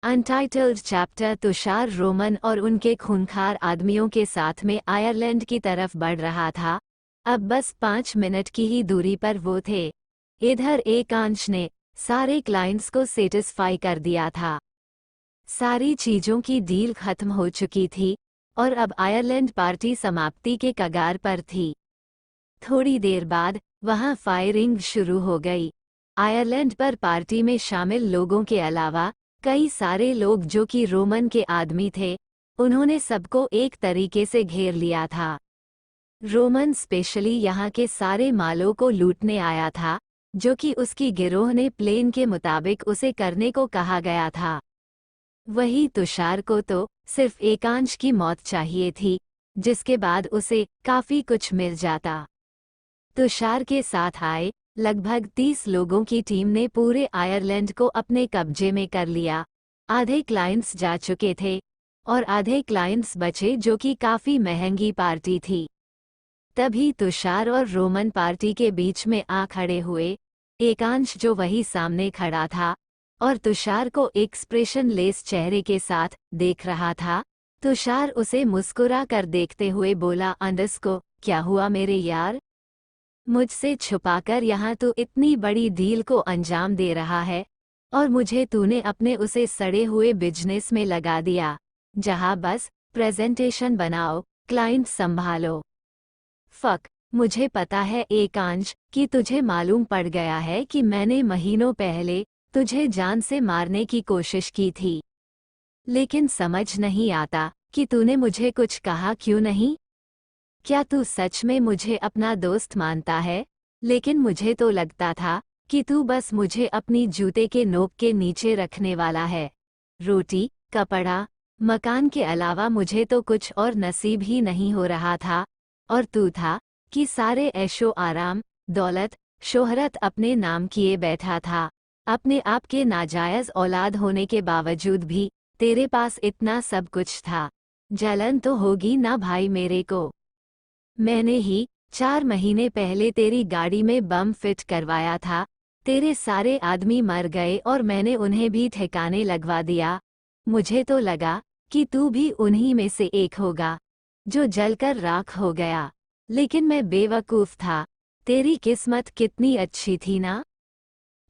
Untitled chapter. Tushar Roman और उनके खूंखार आदमियों के साथ में आयरलैंड की तरफ बढ़ रहा था। अब बस 5 मिनट की ही दूरी पर वो थे। इधर एकांश ने सारे क्लाइंट्स को सेटिस्फाई कर दिया था। सारी चीजों की डील खत्म हो चुकी थी और अब आयरलैंड पार्टी समाप्ति के कगार पर थी। थोड़ी देर बाद वहां फायरिंग शुरू हो गई। आयरलैंड पर पार्टी में शामिल लोगों के अलावा कई सारे लोग जो कि रोमन के आदमी थे, उन्होंने सबको एक तरीके से घेर लिया था। रोमन स्पेशली यहाँ के सारे मालों को लूटने आया था, जो कि उसकी गिरोह ने प्लेन के मुताबिक उसे करने को कहा गया था। वही तुषार को तो सिर्फ एकांश की मौत चाहिए थी, जिसके बाद उसे काफी कुछ मिल जाता। तुषार के साथ आए लगभग 30 लोगों की टीम ने पूरे आयरलैंड को अपने कब्जे में कर लिया। आधे क्लाइंट्स जा चुके थे और आधे क्लाइंट्स बचे, जो कि काफी महंगी पार्टी थी। तभी तुषार और रोमन पार्टी के बीच में आ खड़े हुए। एकांश जो वही सामने खड़ा था और तुषार को एक्सप्रेशन लेस चेहरे के साथ देख रहा था। तुषार उसे मुस्कुरा कर देखते हुए बोला, अंडस्को, क्या हुआ मेरे यार? मुझसे छुपाकर यहाँ तू इतनी बड़ी डील को अंजाम दे रहा है और मुझे तूने अपने उसे सड़े हुए बिजनेस में लगा दिया, जहाँ बस प्रेजेंटेशन बनाओ, क्लाइंट संभालो। फक, मुझे पता है एकांश कि तुझे मालूम पड़ गया है कि मैंने महीनों पहले तुझे जान से मारने की कोशिश की थी, लेकिन समझ नहीं आता कि तूने मुझे कुछ कहा क्यों नहीं। क्या तू सच में मुझे अपना दोस्त मानता है? लेकिन मुझे तो लगता था कि तू बस मुझे अपनी जूते के नोक के नीचे रखने वाला है। रोटी, कपड़ा, मकान के अलावा मुझे तो कुछ और नसीब ही नहीं हो रहा था, और तू था कि सारे ऐशो आराम, दौलत, शोहरत अपने नाम किए बैठा था। अपने आप के नाजायज औलाद होने के बावजूद भी तेरे पास इतना सब कुछ था। जलन तो होगी ना भाई मेरे को। मैंने ही 4 महीने पहले तेरी गाड़ी में बम फिट करवाया था। तेरे सारे आदमी मर गए और मैंने उन्हें भी ठिकाने लगवा दिया। मुझे तो लगा कि तू भी उन्हीं में से एक होगा जो जलकर राख हो गया, लेकिन मैं बेवकूफ था। तेरी किस्मत कितनी अच्छी थी ना।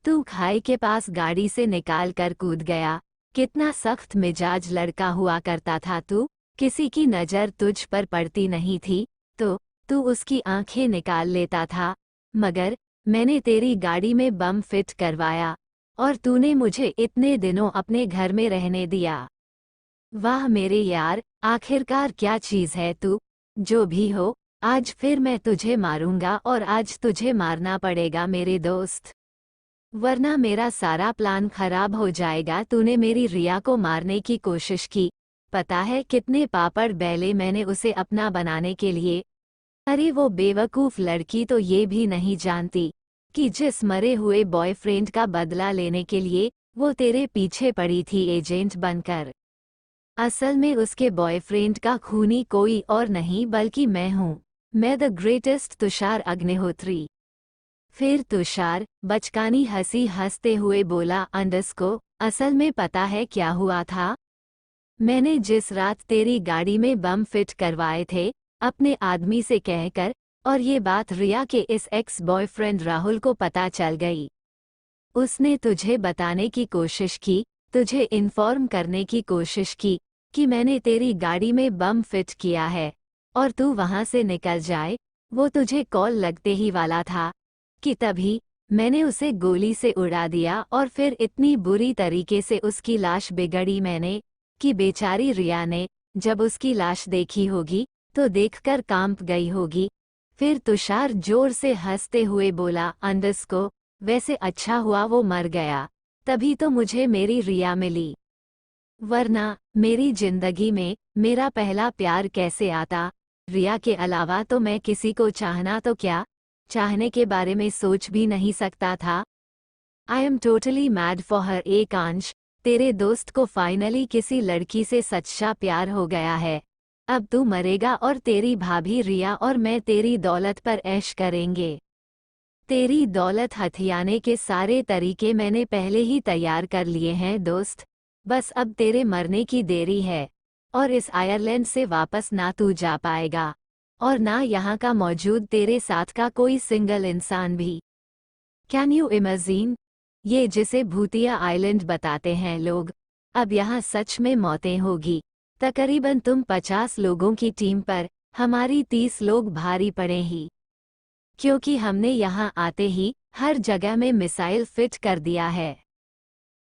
तू खाई के पास गाड़ी से निकाल कर कूद गया। कितना सख्त मिजाज लड़का हुआ करता था तू। किसी की नज़र तुझ पर पड़ती नहीं थी तो तू उसकी आंखें निकाल लेता था, मगर मैंने तेरी गाड़ी में बम फिट करवाया और तूने मुझे इतने दिनों अपने घर में रहने दिया। वाह मेरे यार, आखिरकार क्या चीज़ है तू। जो भी हो, आज फिर मैं तुझे मारूंगा और आज तुझे मारना पड़ेगा मेरे दोस्त, वरना मेरा सारा प्लान खराब हो जाएगा। तूने मेरी रिया को मारने की कोशिश की, पता है कितने पापड़ बेले मैंने उसे अपना बनाने के लिए। अरे वो बेवकूफ़ लड़की तो ये भी नहीं जानती कि जिस मरे हुए बॉयफ्रेंड का बदला लेने के लिए वो तेरे पीछे पड़ी थी एजेंट बनकर, असल में उसके बॉयफ्रेंड का खूनी कोई और नहीं बल्कि मैं हूँ। मैं द ग्रेटेस्ट तुषार अग्निहोत्री। फिर तुषार बचकानी हंसी हंसते हुए बोला, अंडस्को, असल में पता है क्या हुआ था? मैंने जिस रात तेरी गाड़ी में बम फिट करवाए थे अपने आदमी से कहकर, और ये बात रिया के इस एक्स बॉयफ्रेंड राहुल को पता चल गई। उसने तुझे बताने की कोशिश की, तुझे इन्फॉर्म करने की कोशिश की कि मैंने तेरी गाड़ी में बम फिट किया है और तू वहां से निकल जाए। वो तुझे कॉल लगते ही वाला था कि तभी मैंने उसे गोली से उड़ा दिया और फिर इतनी बुरी तरीके से उसकी लाश बिगड़ी मैंने कि बेचारी रिया ने जब उसकी लाश देखी होगी तो देखकर कांप गई होगी। फिर तुषार जोर से हंसते हुए बोला, अंडस्को, वैसे अच्छा हुआ वो मर गया, तभी तो मुझे मेरी रिया मिली, वरना मेरी जिंदगी में मेरा पहला प्यार कैसे आता। रिया के अलावा तो मैं किसी को चाहना तो क्या, चाहने के बारे में सोच भी नहीं सकता था। I am totally mad for her. Ekansh, तेरे दोस्त को फाइनली किसी लड़की से सच्चा प्यार हो गया है। अब तू मरेगा और तेरी भाभी रिया और मैं तेरी दौलत पर ऐश करेंगे। तेरी दौलत हथियाने के सारे तरीके मैंने पहले ही तैयार कर लिए हैं दोस्त, बस अब तेरे मरने की देरी है, और इस आयरलैंड से वापस ना तू जा पाएगा, और ना यहाँ का मौजूद तेरे साथ का कोई सिंगल इंसान भी। Can you imagine? ये जिसे भूतिया आइलैंड बताते हैं लोग, अब यहाँ सच में मौतें होगी। तकरीबन तुम 50 लोगों की टीम पर हमारी 30 लोग भारी पड़े ही, क्योंकि हमने यहाँ आते ही हर जगह में मिसाइल फिट कर दिया है।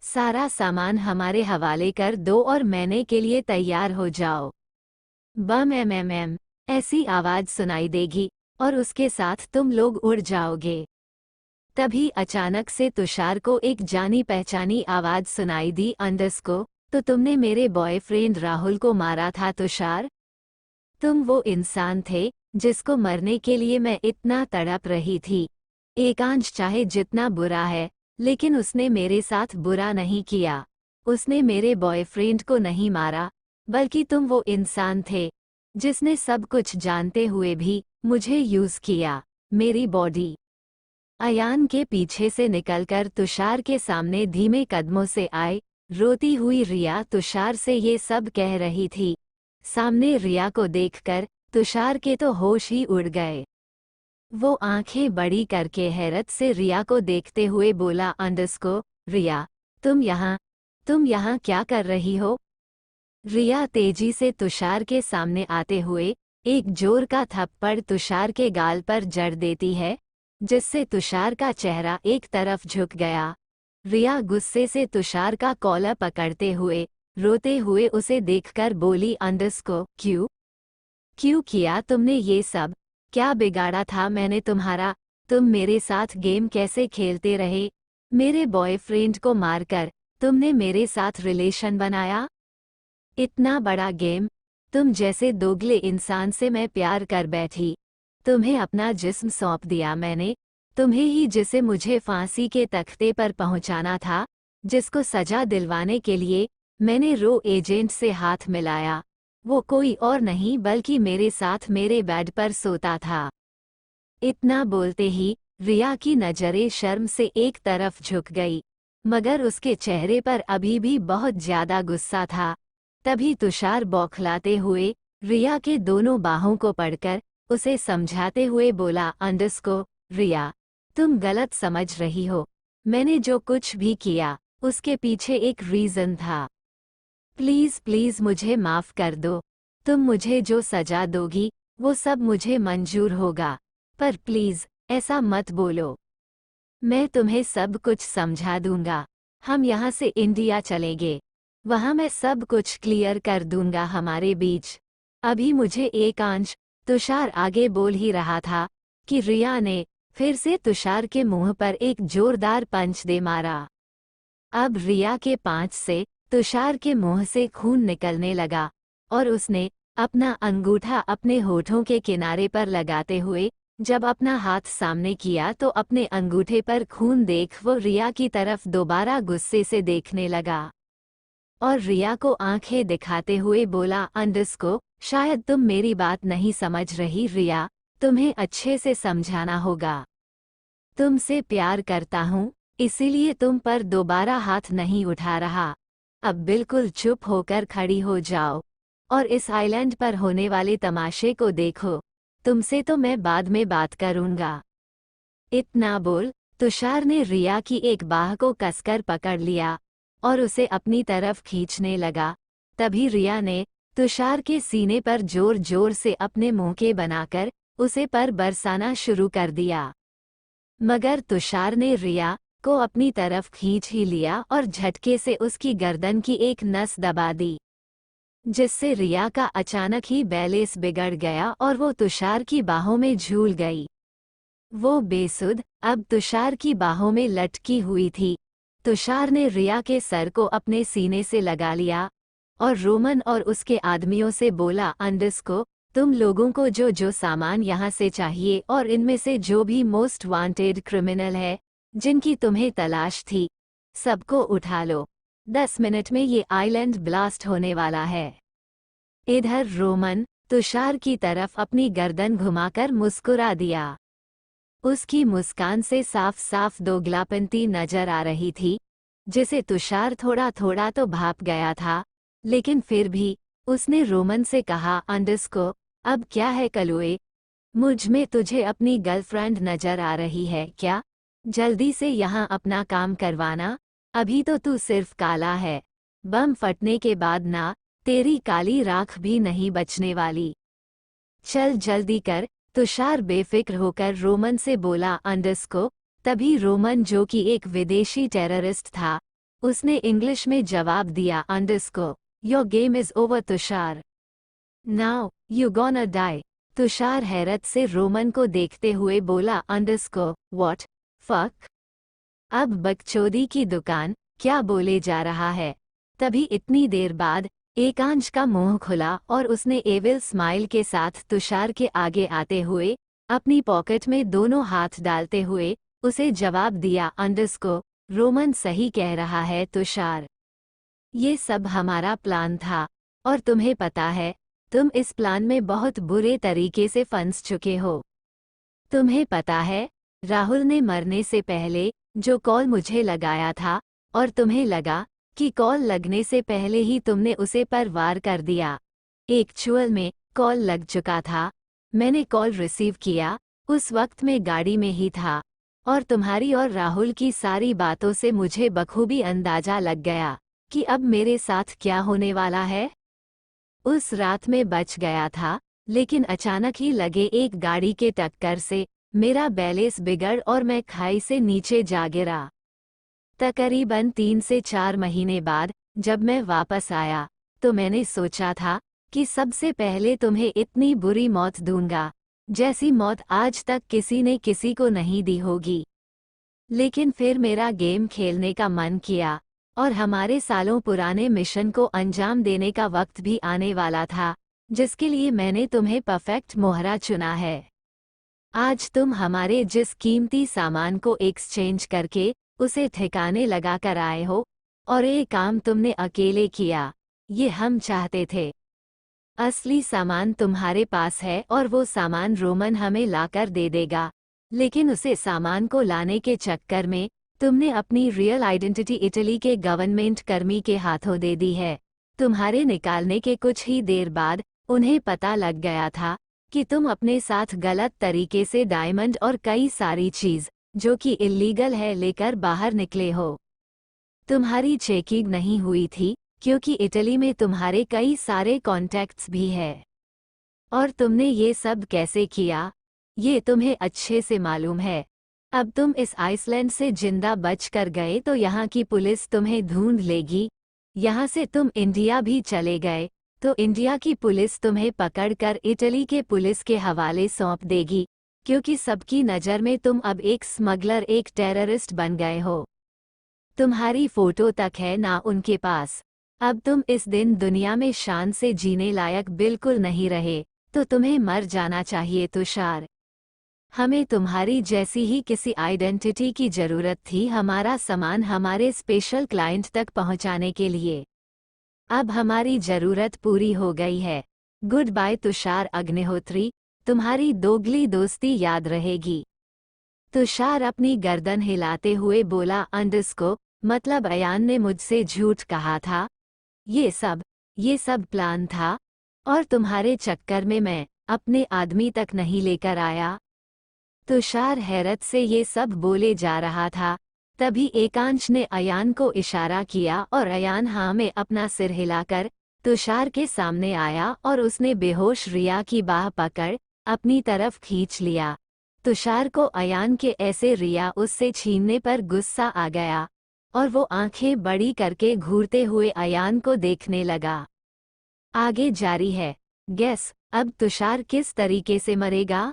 सारा सामान हमारे हवाले कर दो और मरने के लिए तैयार हो जाओ। बम एम ऐसी आवाज सुनाई देगी और उसके साथ तुम लोग उड़ जाओगे। तभी अचानक से तुषार को एक जानी पहचानी आवाज सुनाई दी, अंडरस्को, तो तुमने मेरे बॉयफ्रेंड राहुल को मारा था तुषार? तुम वो इंसान थे जिसको मरने के लिए मैं इतना तड़प रही थी। एकांश चाहे जितना बुरा है, लेकिन उसने मेरे साथ बुरा नहीं किया। उसने मेरे बॉयफ्रेंड को नहीं मारा, बल्कि तुम वो इंसान थे जिसने सब कुछ जानते हुए भी मुझे यूज किया, मेरी बॉडी। अयान के पीछे से निकलकर तुषार के सामने धीमे कदमों से आए। रोती हुई रिया तुषार से ये सब कह रही थी। सामने रिया को देखकर तुषार के तो होश ही उड़ गए। वो आंखें बड़ी करके हैरत से रिया को देखते हुए बोला, अंडरस्को, रिया, तुम यहाँ क्या कर रही हो? रिया तेजी से तुषार के सामने आते हुए एक जोर का थप्पड़ तुषार के गाल पर जड़ देती है, जिससे तुषार का चेहरा एक तरफ झुक गया। रिया गुस्से से तुषार का कॉलर पकड़ते हुए रोते हुए उसे देखकर बोली, अंडरस्को, क्यों किया तुमने ये सब? क्या बिगाड़ा था मैंने तुम्हारा? तुम मेरे साथ गेम कैसे खेलते रहे? मेरे बॉयफ्रेंड को मारकर तुमने मेरे साथ रिलेशन बनाया? इतना बड़ा गेम? तुम जैसे दोगले इंसान से मैं प्यार कर बैठी। तुम्हें अपना जिस्म सौंप दिया मैंने, तुम्हें ही, जिसे मुझे फांसी के तख्ते पर पहुंचाना था, जिसको सजा दिलवाने के लिए मैंने रो एजेंट से हाथ मिलाया। वो कोई और नहीं बल्कि मेरे साथ मेरे बेड पर सोता था। इतना बोलते ही रिया की नजरें शर्म से एक तरफ झुक गई, मगर उसके चेहरे पर अभी भी बहुत ज्यादा गुस्सा था। तभी तुषार बौखलाते हुए रिया के दोनों बाहों को पकड़कर उसे समझाते हुए बोला, अंडरस्को, रिया, तुम गलत समझ रही हो। मैंने जो कुछ भी किया उसके पीछे एक रीजन था। प्लीज प्लीज मुझे माफ कर दो। तुम मुझे जो सजा दोगी वो सब मुझे मंजूर होगा, पर प्लीज ऐसा मत बोलो। मैं तुम्हें सब कुछ समझा दूंगा। हम यहाँ से इंडिया चलेंगे, वहाँ मैं सब कुछ क्लियर कर दूंगा हमारे बीच। अभी मुझे एकांश, तुषार आगे बोल ही रहा था कि रिया ने फिर से तुषार के मुंह पर एक जोरदार पंच दे मारा। अब रिया के पांच से तुषार के मुंह से खून निकलने लगा और उसने अपना अंगूठा अपने होठों के किनारे पर लगाते हुए जब अपना हाथ सामने किया तो अपने अंगूठे पर खून देख वो रिया की तरफ दोबारा गुस्से से देखने लगा और रिया को आंखें दिखाते हुए बोला, अंडरस्को, शायद तुम मेरी बात नहीं समझ रही रिया, तुम्हें अच्छे से समझाना होगा। तुमसे प्यार करता हूँ, इसीलिए तुम पर दोबारा हाथ नहीं उठा रहा। अब बिल्कुल चुप होकर खड़ी हो जाओ और इस आइलैंड पर होने वाले तमाशे को देखो। तुमसे तो मैं बाद में बात करूँगा। इतना बोल तुषार ने रिया की एक बाह को कसकर पकड़ लिया और उसे अपनी तरफ खींचने लगा। तभी रिया ने तुषार के सीने पर जोर जोर से अपने मुंह के बनाकर उसे पर बरसाना शुरू कर दिया, मगर तुषार ने रिया को अपनी तरफ खींच ही लिया और झटके से उसकी गर्दन की एक नस दबा दी, जिससे रिया का अचानक ही बैलेंस बिगड़ गया और वो तुषार की बाहों में झूल गई। वो बेसुध अब तुषार की बाहों में लटकी हुई थी। तुषार ने रिया के सर को अपने सीने से लगा लिया और रोमन और उसके आदमियों से बोला, अंडरस्को, तुम लोगों को जो जो सामान यहाँ से चाहिए और इनमें से जो भी मोस्ट वांटेड क्रिमिनल है जिनकी तुम्हें तलाश थी, सबको उठा लो। 10 मिनट में ये आइलैंड ब्लास्ट होने वाला है। इधर रोमन तुषार की तरफ अपनी गर्दन घुमाकर मुस्कुरा दिया। उसकी मुस्कान से साफ साफ दोगलापंती नजर आ रही थी। जिसे तुषार थोड़ा थोड़ा तो भाप गया था, लेकिन फिर भी उसने रोमन से कहा, अंडरस्को, अब क्या है कलुए? मुझ में तुझे अपनी गर्लफ्रेंड नजर आ रही है क्या? जल्दी से यहाँ अपना काम करवाना, अभी तो तू सिर्फ काला है। बम फटने के बाद ना तेरी काली राख भी नहीं बचने वाली। चल जल्दी कर, तुषार बेफिक्र होकर रोमन से बोला, अंडरस्को। तभी रोमन, जो कि एक विदेशी टेररिस्ट था, उसने इंग्लिश में जवाब दिया, अंडरस्को, your game is over Tushar. Now you gonna die. Tushar हैरत से रोमन को देखते हुए बोला, अंडरस्को, व्हाट फक? अब बकचोदी की दुकान, क्या बोले जा रहा है? तभी इतनी देर बाद एकांश का मुंह खुला और उसने एविल स्माइल के साथ तुषार के आगे आते हुए अपनी पॉकेट में दोनों हाथ डालते हुए उसे जवाब दिया, अंडरस्को, रोमन सही कह रहा है तुषार। ये सब हमारा प्लान था, और तुम्हें पता है, तुम इस प्लान में बहुत बुरे तरीके से फंस चुके हो। तुम्हें पता है, राहुल ने मरने से पहले जो कॉल मुझे लगाया था, और तुम्हें लगा कि कॉल लगने से पहले ही तुमने उसे पर वार कर दिया। एक्चुअल में कॉल लग चुका था, मैंने कॉल रिसीव किया, उस वक्त मैं गाड़ी में ही था, और तुम्हारी और राहुल की सारी बातों से मुझे बखूबी अंदाजा लग गया कि अब मेरे साथ क्या होने वाला है। उस रात में बच गया था, लेकिन अचानक ही लगे एक गाड़ी के टक्कर से मेरा बैलेंस बिगड़ और मैं खाई से नीचे जा गिरा। तकरीबन 3 से 4 महीने बाद जब मैं वापस आया, तो मैंने सोचा था कि सबसे पहले तुम्हें इतनी बुरी मौत दूंगा, जैसी मौत आज तक किसी ने किसी को नहीं दी होगी। लेकिन फिर मेरा गेम खेलने का मन किया, और हमारे सालों पुराने मिशन को अंजाम देने का वक्त भी आने वाला था, जिसके लिए मैंने तुम्हें परफेक्ट मोहरा चुना है। आज तुम हमारे जिस कीमती सामान को एक्सचेंज करके उसे ठिकाने लगा कर आए हो, और ये काम तुमने अकेले किया, ये हम चाहते थे। असली सामान तुम्हारे पास है और वो सामान रोमन हमें लाकर दे देगा, लेकिन उसे सामान को लाने के चक्कर में तुमने अपनी रियल आइडेंटिटी इटली के गवर्नमेंट कर्मी के हाथों दे दी है। तुम्हारे निकालने के कुछ ही देर बाद उन्हें पता लग गया था कि तुम अपने साथ गलत तरीके से डायमंड और कई सारी चीज, जो कि इल्लीगल है, लेकर बाहर निकले हो। तुम्हारी चेकिंग नहीं हुई थी, क्योंकि इटली में तुम्हारे कई सारे कॉन्टैक्ट्स भी है। और तुमने ये सब कैसे किया, ये तुम्हें अच्छे से मालूम है। अब तुम इस आइसलैंड से जिंदा बच कर गए तो यहाँ की पुलिस तुम्हें ढूंढ लेगी। यहाँ से तुम इंडिया भी चले गए तो इंडिया की पुलिस तुम्हें पकड़कर इटली के पुलिस के हवाले सौंप देगी, क्योंकि सबकी नज़र में तुम अब एक स्मगलर, एक टेररिस्ट बन गए हो। तुम्हारी फोटो तक है ना उनके पास। अब तुम इस दिन दुनिया में शान से जीने लायक बिल्कुल नहीं रहे, तो तुम्हें मर जाना चाहिए तुषार। हमें तुम्हारी जैसी ही किसी आइडेंटिटी की जरूरत थी हमारा सामान हमारे स्पेशल क्लाइंट तक पहुंचाने के लिए। अब हमारी जरूरत पूरी हो गई है। गुड बाय तुषार अग्निहोत्री, तुम्हारी दोगली दोस्ती याद रहेगी। तुषार अपनी गर्दन हिलाते हुए बोला, अंडरस्को, मतलब अयान ने मुझसे झूठ कहा था। ये सब प्लान था, और तुम्हारे चक्कर में मैं अपने आदमी तक नहीं लेकर आया। तुषार हैरत से ये सब बोले जा रहा था, तभी एकांश ने अयान को इशारा किया और अयान हाँ में अपना सिर हिलाकर तुषार के सामने आया और उसने बेहोश रिया की बाह पकड़ अपनी तरफ खींच लिया। तुषार को अयान के ऐसे रिया उससे छीनने पर गुस्सा आ गया, और वो आंखें बड़ी करके घूरते हुए अयान को देखने लगा। आगे जारी है। गेस, अब तुषार किस तरीके से मरेगा?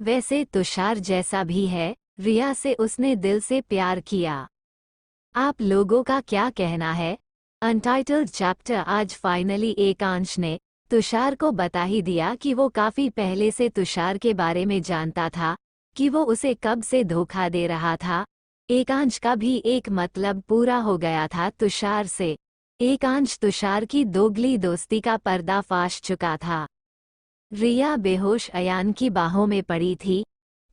वैसे तुषार जैसा भी है, रिया से उसने दिल से प्यार किया। आप लोगों का क्या कहना है? अनटाइटल्ड चैप्टर आज फाइनली एकांश ने तुषार को बता ही दिया कि वो काफी पहले से तुषार के बारे में जानता था कि वो उसे कब से धोखा दे रहा था। एकांश का भी एक मतलब पूरा हो गया था तुषार से। एकांश तुषार की दोगली दोस्ती का पर्दाफाश चुका था। रिया बेहोश अयान की बाहों में पड़ी थी।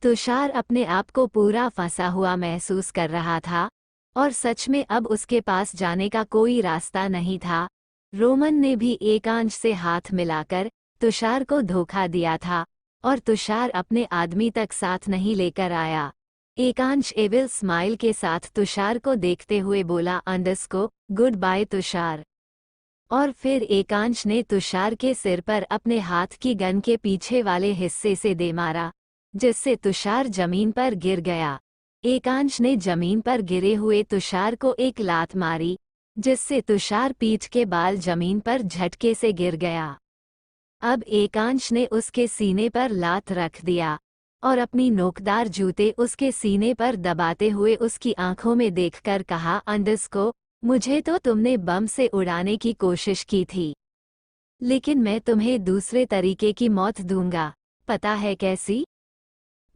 तुषार अपने आप को पूरा फंसा हुआ महसूस कर रहा था, और सच में अब उसके पास जाने का कोई रास्ता नहीं था। रोमन ने भी एकांश से हाथ मिलाकर तुषार को धोखा दिया था और तुषार अपने आदमी तक साथ नहीं लेकर आया। एकांश एविल स्माइल के साथ तुषार को देखते हुए बोला, अंडरस्को गुड बाय तुषार। और फिर एकांश ने तुषार के सिर पर अपने हाथ की गन के पीछे वाले हिस्से से दे मारा, जिससे तुषार जमीन पर गिर गया। एकांश ने जमीन पर गिरे हुए तुषार को एक लात मारी, जिससे तुषार पीठ के बाल जमीन पर झटके से गिर गया। अब एकांश ने उसके सीने पर लात रख दिया और अपनी नोकदार जूते उसके सीने पर दबाते हुए उसकी आंखों में देखकर कहा, अंडरस्को मुझे तो तुमने बम से उड़ाने की कोशिश की थी, लेकिन मैं तुम्हें दूसरे तरीके की मौत दूंगा, पता है कैसी?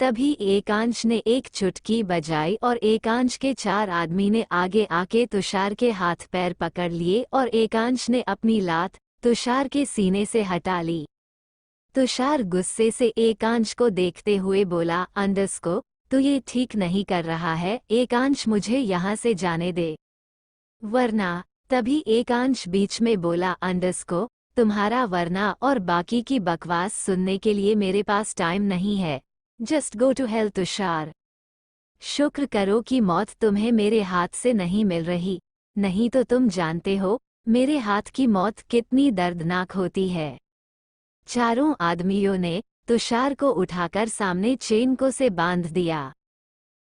तभी एकांश ने एक चुटकी बजाई और एकांश के 4 आदमी ने आगे आके तुषार के हाथ पैर पकड़ लिए और एकांश ने अपनी लात तुषार के सीने से हटा ली। तुषार गुस्से से एकांश को देखते हुए बोला, अंडरस्को तू ये ठीक नहीं कर रहा है, एकांश मुझे यहाँ से जाने दे, वरना। तभी एकांश बीच में बोला, अंडरस्को तुम्हारा वरना और बाकी की बकवास सुनने के लिए मेरे पास टाइम नहीं है, just go to hell Tushar. शुक्र करो कि मौत तुम्हें मेरे हाथ से नहीं मिल रही, नहीं तो तुम जानते हो मेरे हाथ की मौत कितनी दर्दनाक होती है। चारों आदमियों ने तुषार को उठाकर सामने चेन को से बांध दिया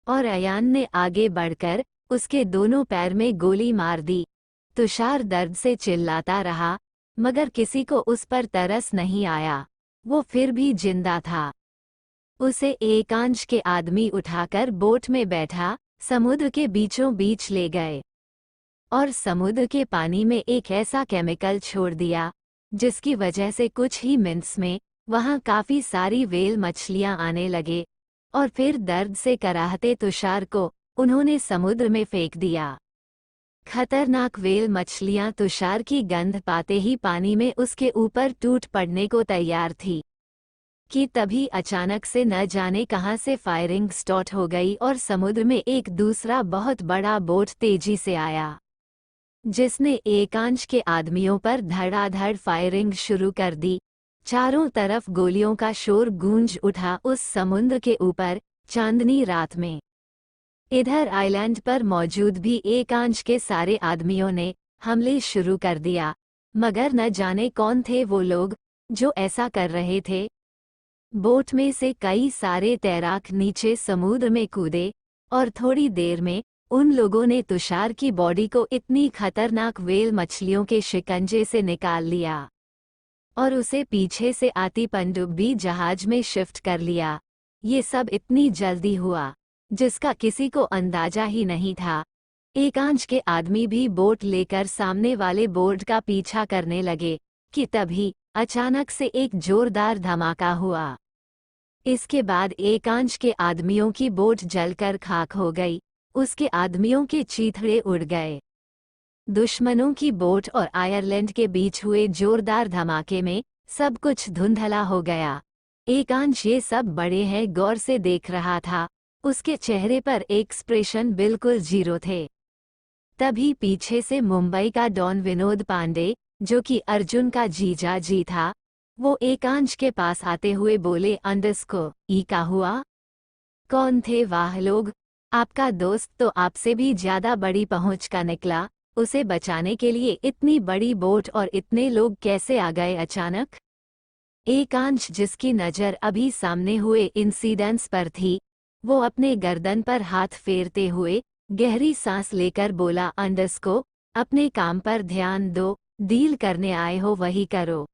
और अयान ने आगे बढ़कर उसके दोनों पैर में गोली मार दी। तुषार दर्द से चिल्लाता रहा, मगर किसी को उस पर तरस नहीं आया, वो फिर भी जिंदा था। उसे एकांश के आदमी उठाकर बोट में बैठा समुद्र के बीचों बीच ले गए और समुद्र के पानी में एक ऐसा केमिकल छोड़ दिया जिसकी वजह से कुछ ही मिनट्स में वहां काफी सारी व्हेल मछलियां आने लगे और फिर दर्द से कराहते तुषार को उन्होंने समुद्र में फेंक दिया। खतरनाक व्हेल मछलियां तुषार की गंध पाते ही पानी में उसके ऊपर टूट पड़ने को तैयार थी कि तभी अचानक से न जाने कहां से फायरिंग स्टार्ट हो गई और समुद्र में एक दूसरा बहुत बड़ा बोट तेजी से आया, जिसने एकांश के आदमियों पर धड़ाधड़ फायरिंग शुरू कर दी। चारों तरफ गोलियों का शोर गूंज उठा उस समुद्र के ऊपर चांदनी रात में। इधर आइलैंड पर मौजूद भी एकांश के सारे आदमियों ने हमले शुरू कर दिया, मगर न जाने कौन थे वो लोग जो ऐसा कर रहे थे। बोट में से कई सारे तैराक नीचे समुद्र में कूदे और थोड़ी देर में उन लोगों ने तुषार की बॉडी को इतनी खतरनाक व्हेल मछलियों के शिकंजे से निकाल लिया और उसे पीछे से आती पनडुब्बी जहाज में शिफ्ट कर लिया। ये सब इतनी जल्दी हुआ जिसका किसी को अंदाजा ही नहीं था। एकांश के आदमी भी बोट लेकर सामने वाले बोर्ड का पीछा करने लगे कि तभी अचानक से एक जोरदार धमाका हुआ। इसके बाद एकांश के आदमियों की बोट जलकर खाक हो गई, उसके आदमियों के चीथड़े उड़ गए। दुश्मनों की बोट और आयरलैंड के बीच हुए जोरदार धमाके में सब कुछ धुंधला हो गया। एकांश ये सब बड़े हैं गौर से देख रहा था, उसके चेहरे पर एक्सप्रेशन बिल्कुल जीरो थे। तभी पीछे से मुंबई का डॉन विनोद पांडे, जो कि अर्जुन का जीजा जी था, वो एकांश के पास आते हुए बोले, अंडरस्को ई का हुआ? कौन थे वाह लोग? आपका दोस्त तो आपसे भी ज्यादा बड़ी पहुंच का निकला, उसे बचाने के लिए इतनी बड़ी बोट और इतने लोग कैसे आ गए अचानक? एकांश, जिसकी नज़र अभी सामने हुए इंसिडेंट्स पर थी, वो अपने गर्दन पर हाथ फेरते हुए गहरी सांस लेकर बोला, अंडरस्को अपने काम पर ध्यान दो, डील करने आए हो वही करो,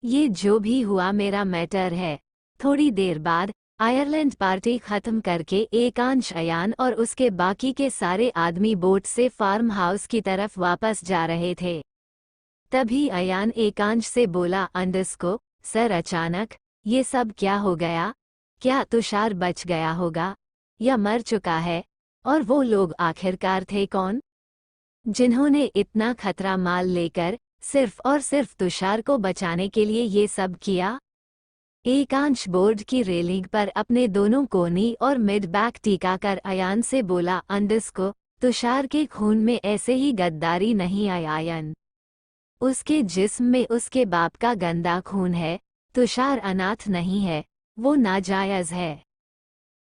ये जो भी हुआ मेरा मैटर है। थोड़ी देर बाद आयरलैंड पार्टी खत्म करके एकांश, अयान और उसके बाकी के सारे आदमी बोट से फार्म हाउस की तरफ वापस जा रहे थे। तभी अयान एकांश से बोला, अंडरस्को सर अचानक ये सब क्या हो गया? क्या तुषार बच गया होगा या मर चुका है? और वो लोग आखिरकार थे कौन जिन्होंने इतना खतरा माल लेकर सिर्फ और सिर्फ तुषार को बचाने के लिए ये सब किया? एकांश बोर्ड की रेलिंग पर अपने दोनों कोनी और मिड बैक टिका कर अयान से बोला, अंडरस्को तुषार के खून में ऐसे ही गद्दारी नहीं आई आयन। उसके जिस्म में उसके बाप का गंदा खून है। तुषार अनाथ नहीं है, वो नाजायज है।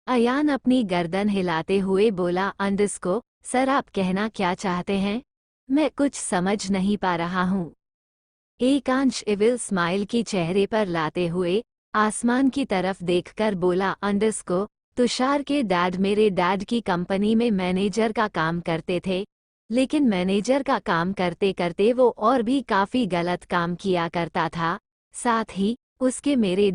अयान अपनी गर्दन हिलाते हुए बोला, अंडस्को, सर आप कहना क्या चाहते हैं? मैं कुछ समझ नहीं पा रहा हूँ। एकांश इविल स्माइल की चेहरे पर लाते हुए आसमान की तरफ देखकर बोला, अंडस्को, तुषार के डैड मेरे डैड की कंपनी में मैनेजर का काम करते थे, लेकिन मैनेजर का काम करते करते वो और भी काफ़ी गलत काम किया करता था। साथ ही उसके मेरे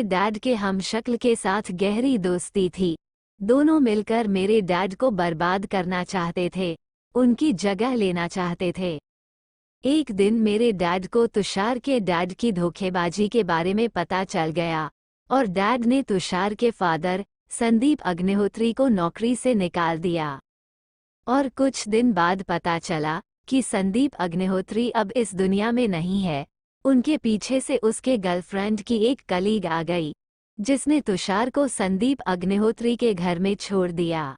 डैड के हमशक्ल के साथ गहरी दोस्ती थी। दोनों मिलकर मेरे डैड को बर्बाद करना चाहते थे, उनकी जगह लेना चाहते थे। एक दिन मेरे डैड को तुषार के डैड की धोखेबाजी के बारे में पता चल गया और डैड ने तुषार के फादर संदीप अग्निहोत्री को नौकरी से निकाल दिया। और कुछ दिन बाद पता चला कि संदीप अग्निहोत्री अब इस दुनिया में नहीं है। उनके पीछे से उसके गर्लफ्रेंड की एक कलीग आ गई, जिसने तुषार को संदीप अग्निहोत्री के घर में छोड़ दिया।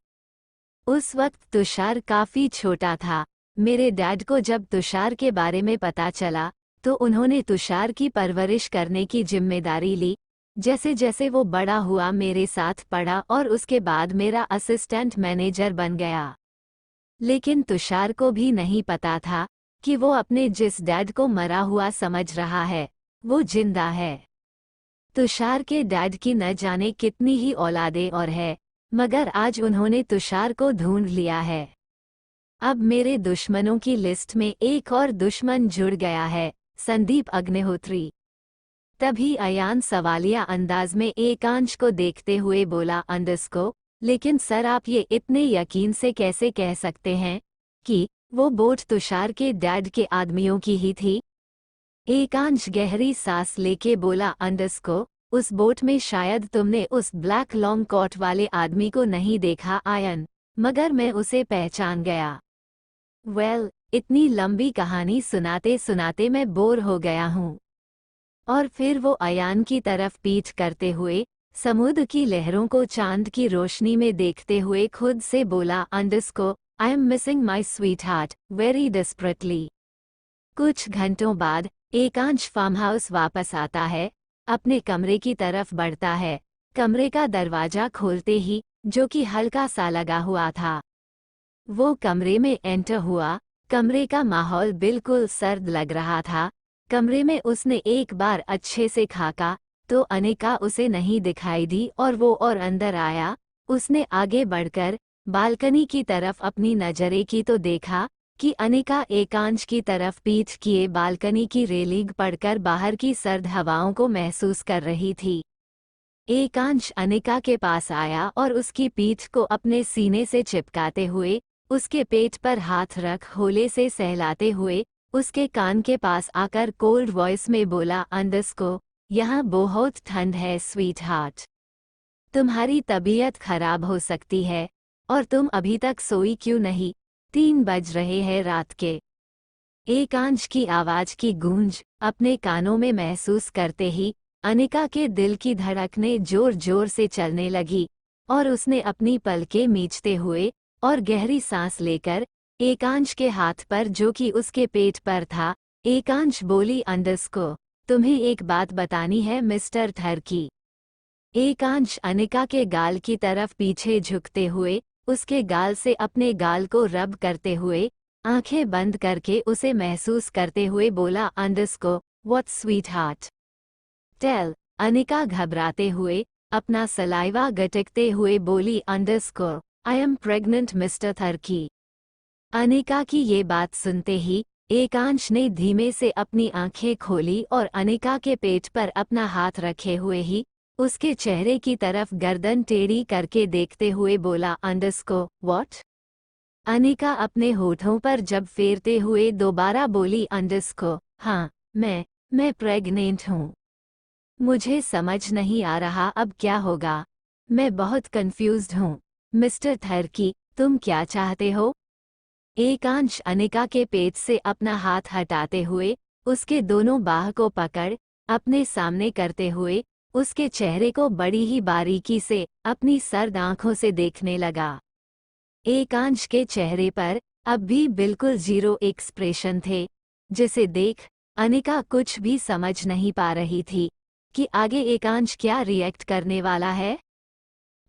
उस वक्त तुषार काफ़ी छोटा था। मेरे डैड को जब तुषार के बारे में पता चला तो उन्होंने तुषार की परवरिश करने की जिम्मेदारी ली। जैसे जैसे वो बड़ा हुआ मेरे साथ पढ़ा और उसके बाद मेरा असिस्टेंट मैनेजर बन गया। लेकिन तुषार को भी नहीं पता था कि वो अपने जिस डैड को मरा हुआ समझ रहा है, वो जिंदा है। तुषार के डैड की न जाने कितनी ही औलादें और है, मगर आज उन्होंने तुषार को ढूंढ लिया है। अब मेरे दुश्मनों की लिस्ट में एक और दुश्मन जुड़ गया है, संदीप अग्निहोत्री। तभी अयान सवालिया अंदाज में एकांश को देखते हुए बोला, अंडस्को, लेकिन सर आप ये इतने यकीन से कैसे कह सकते हैं कि वो बोट तुषार के डैड के आदमियों की ही थी? एकांश गहरी सांस लेके बोला, अंडस्को, उस बोट में शायद तुमने उस ब्लैक लॉन्ग कोट वाले आदमी को नहीं देखा आयन, मगर मैं उसे पहचान गया। इतनी लंबी कहानी सुनाते सुनाते मैं बोर हो गया हूँ। और फिर वो अयान की तरफ पीठ करते हुए समुद्र की लहरों को चांद की रोशनी में देखते हुए खुद से बोला, अंडस्को, I am missing my sweet heart very desperately. कुछ घंटों बाद एकांश फार्म हाउस वापस आता है, अपने कमरे की तरफ बढ़ता है। कमरे का दरवाजा खोलते ही, जो कि हल्का सा लगा हुआ था, वो कमरे में एंटर हुआ। कमरे का माहौल बिल्कुल सर्द लग रहा था। कमरे में उसने एक बार अच्छे से झांका तो अनिका उसे नहीं दिखाई दी और वो और अंदर आया। उसने आगे बढ़कर बालकनी की तरफ अपनी नजरें की तो देखा कि अनिका एकांश की तरफ पीठ किए बालकनी की रेलिंग पड़कर बाहर की सर्द हवाओं को महसूस कर रही थी। एकांश अनिका के पास आया और उसकी पीठ को अपने सीने से चिपकाते हुए उसके पेट पर हाथ रख होले से सहलाते हुए उसके कान के पास आकर कोल्ड वॉइस में बोला, अंडस्को, यहाँ बहुत ठंड है स्वीट हार्ट। तुम्हारी तबीयत खराब हो सकती है और तुम अभी तक सोई क्यों नहीं? 3 बज रहे हैं रात के। एकांश की आवाज की गूंज अपने कानों में महसूस करते ही अनिका के दिल की धड़कनें जोर जोर से चलने लगी और उसने अपनी पलकें मींचते हुए और गहरी सांस लेकर एकांश के हाथ पर, जो कि उसके पेट पर था, एकांश बोली, अंडस्को, तुम्हें एक बात बतानी है मिस्टर थर्की। एकांश अनिका के गाल की तरफ पीछे झुकते हुए उसके गाल से अपने गाल को रब करते हुए आंखें बंद करके उसे महसूस करते हुए बोला, अंडस्को, what sweet heart tell. Anika घबराते हुए अपना सलाइवा गटकते हुए बोली, अंडस्को, आई एम प्रेग्नेंट मिस्टर थर्की। अनिका की ये बात सुनते ही एकांश ने धीमे से अपनी आंखें खोली और अनिका के पेट पर अपना हाथ रखे हुए ही उसके चेहरे की तरफ गर्दन टेढ़ी करके देखते हुए बोला, अंडस्को, व्हाट? अनिका अपने होठों पर जब फेरते हुए दोबारा बोली, अंडस्को, हाँ, मैं प्रेग्नेंट हूँ। मुझे समझ नहीं आ रहा अब क्या होगा। मैं बहुत कंफ्यूज्ड हूँ। मिस्टर थर्की, तुम क्या चाहते हो? एकांश अनिका के पेट से अपना हाथ हटाते हुए उसके दोनों बाह को पकड़ अपने सामने करते हुए उसके चेहरे को बड़ी ही बारीकी से अपनी सर्द आंखों से देखने लगा। एकांश के चेहरे पर अब भी बिल्कुल जीरो एक्सप्रेशन थे, जिसे देख अनिका कुछ भी समझ नहीं पा रही थी कि आगे एकांश क्या रिएक्ट करने वाला है।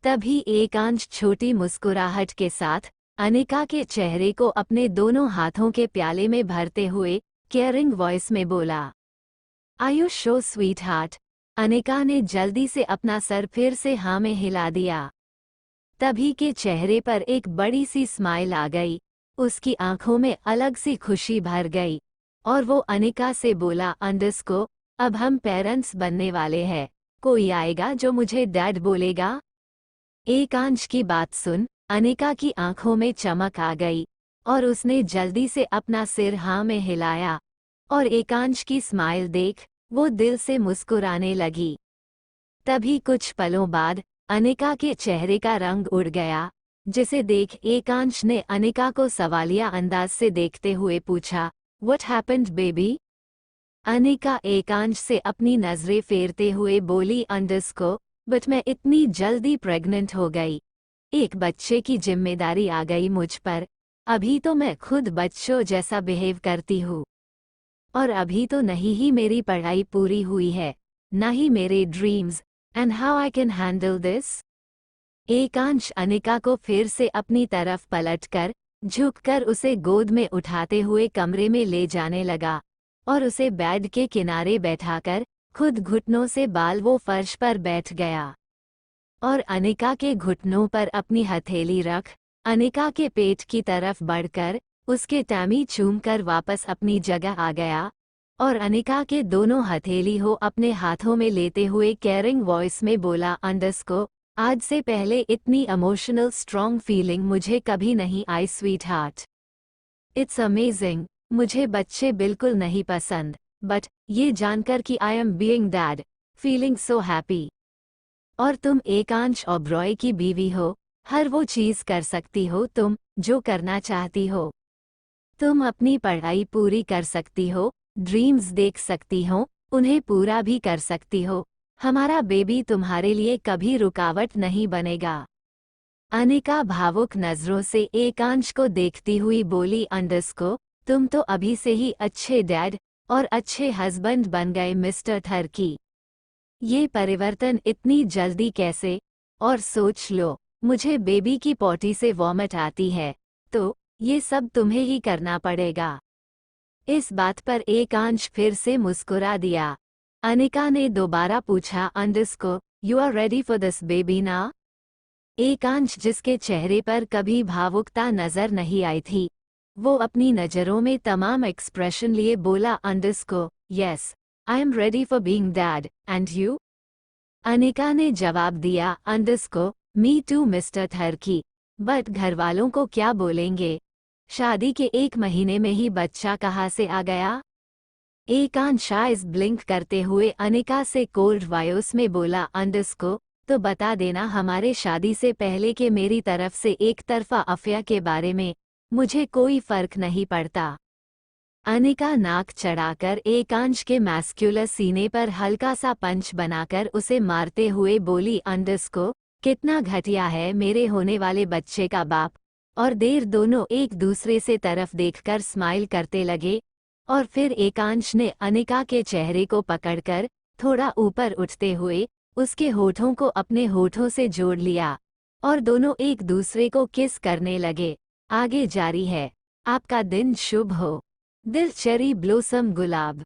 तभी एकांश छोटी मुस्कुराहट के साथ अनिका के चेहरे को अपने दोनों हाथों के प्याले में भरते हुए केयरिंग वॉइस में बोला, are you sure sweet heart. Anika ने जल्दी से अपना सर फिर से हाँ में हिला दिया। तभी के चेहरे पर एक बड़ी सी स्माइल आ गई, उसकी आंखों में अलग सी खुशी भर गई और वो अनिका से बोला, अंडरस्को, अब हम पेरेंट्स बनने वाले हैं, कोई आएगा जो मुझे डैड बोलेगा। एकांश की बात सुन अनिका की आंखों में चमक आ गई और उसने जल्दी से अपना सिर हाँ में हिलाया और एकांश की स्माइल देख वो दिल से मुस्कुराने लगी। तभी कुछ पलों बाद अनिका के चेहरे का रंग उड़ गया, जिसे देख एकांश ने अनिका को सवालिया अंदाज से देखते हुए पूछा, व्हाट हैपेंड बेबी। अनिका एकांश से अपनी नजरें फेरते हुए बोली, अंडरस्को, बट मैं इतनी जल्दी प्रेग्नेंट हो गई, एक बच्चे की जिम्मेदारी आ गई मुझ पर। अभी तो मैं खुद बच्चों जैसा बिहेव करती हूँ और अभी तो नहीं ही मेरी पढ़ाई पूरी हुई है, ना ही मेरे dreams, and how I can handle this. Ekansh Anika को फिर से अपनी तरफ पलटकर झुककर उसे गोद में उठाते हुए कमरे में ले जाने लगा और उसे बेड के किनारे बैठाकर खुद घुटनों से बाल वो फर्श पर बैठ गया और अनिका के घुटनों पर अपनी हथेली रख अनिका के पेट की तरफ बढ़कर उसके टैमी चूमकर वापस अपनी जगह आ गया और अनिका के दोनों हथेली हो अपने हाथों में लेते हुए केयरिंग वॉइस में बोला, अंडरस्को, आज से पहले इतनी इमोशनल स्ट्रॉन्ग फीलिंग मुझे कभी नहीं आई स्वीट हार्ट। इट्स अमेजिंग, मुझे बच्चे बिल्कुल नहीं पसंद, बट ये जानकर कि I am being dad, feeling so happy. और तुम एकांश ओबरॉय की बीवी हो, हर वो चीज कर सकती हो तुम जो करना चाहती हो। तुम अपनी पढ़ाई पूरी कर सकती हो, ड्रीम्स देख सकती हो, उन्हें पूरा भी कर सकती हो। हमारा बेबी तुम्हारे लिए कभी रुकावट नहीं बनेगा। अनिका भावुक नजरों से एकांश को देखती हुई बोली, अंडरस्को, तुम तो अभी से ही अच्छे डैड और अच्छे हस्बैंड बन गए मिस्टर थर्की। ये परिवर्तन इतनी जल्दी कैसे? और सोच लो, मुझे बेबी की पॉटी से वॉमिट आती है, तो ये सब तुम्हें ही करना पड़ेगा। इस बात पर एकांश फिर से मुस्कुरा दिया। अनिका ने दोबारा पूछा, अंडरस्को, you are ready for this baby ना? एकांश, जिसके चेहरे पर कभी भावुकता नजर नहीं आई थी, वो अपनी नजरों में तमाम एक्सप्रेशन लिए बोला, अंडरस्को, yes, I am ready for being dad, and you? Anika ने जवाब दिया, अंडरस्को, मी टू मिस्टर थर्की, बट घरवालों को क्या बोलेंगे? शादी के 1 महीने में ही बच्चा कहाँ से आ गया? एकांश आइज ब्लिंक करते हुए अनिका से कोल्ड वॉइस में बोला, अंडरस्को, तो बता देना हमारे शादी से पहले के मेरी तरफ से एक तरफा अफेयर के बारे में, मुझे कोई फर्क नहीं पड़ता। अनिका नाक चढ़ाकर एकांश के मैस्क्यूलर सीने पर हल्का सा पंच बनाकर उसे मारते हुए बोली, अंडरस्को, कितना घटिया है मेरे होने वाले बच्चे का बाप। और देर दोनों एक दूसरे से तरफ देखकर स्माइल करते लगे और फिर एकांश ने अनिका के चेहरे को पकड़कर थोड़ा ऊपर उठते हुए उसके होठों को अपने होठों से जोड़ लिया और दोनों एक दूसरे को किस करने लगे। आगे जारी है। आपका दिन शुभ हो। दिल चेरी ब्लोसम गुलाब।